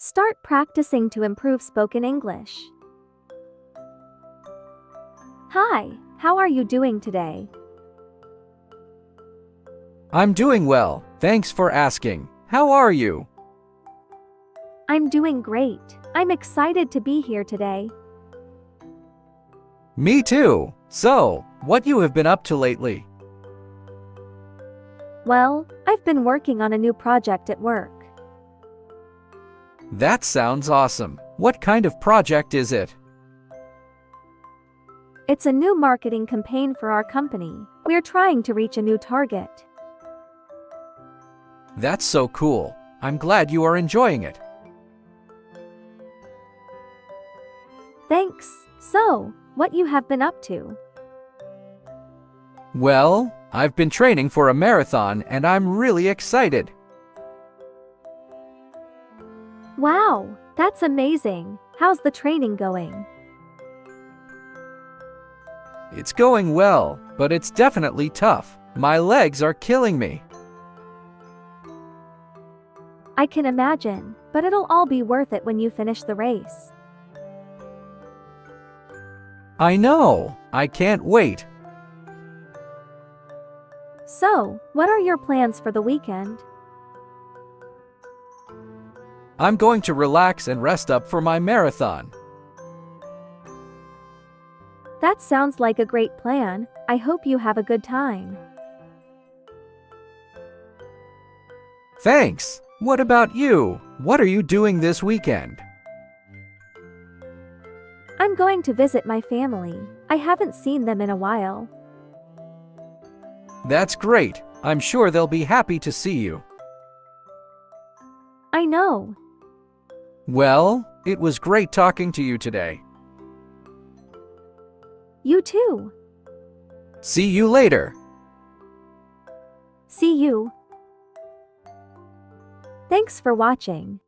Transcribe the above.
Start practicing to improve spoken English. Hi, how are you doing today? I'm doing well, thanks for asking. How are you? I'm doing great. I'm excited to be here today. Me too. So, what you have been up to lately? Well, I've been working on a new project at work. That sounds awesome. What kind of project is it? It's a new marketing campaign for our company. We're trying to reach a new target. That's so cool. I'm glad you are enjoying it. Thanks. So, what you have been up to? Well, I've been training for a marathon and I'm really excited. Wow, that's amazing. How's the training going? It's going well, but it's definitely tough. My legs are killing me. I can imagine, but it'll all be worth it when you finish the race. I know. I can't wait. So, what are your plans for the weekend? I'm going to relax and rest up for my marathon. That sounds like a great plan. I hope you have a good time. Thanks. What about you? What are you doing this weekend? I'm going to visit my family. I haven't seen them in a while. That's great. I'm sure they'll be happy to see you. I know. Well, it was great talking to you today. You too. See you later. See you. Thanks for watching.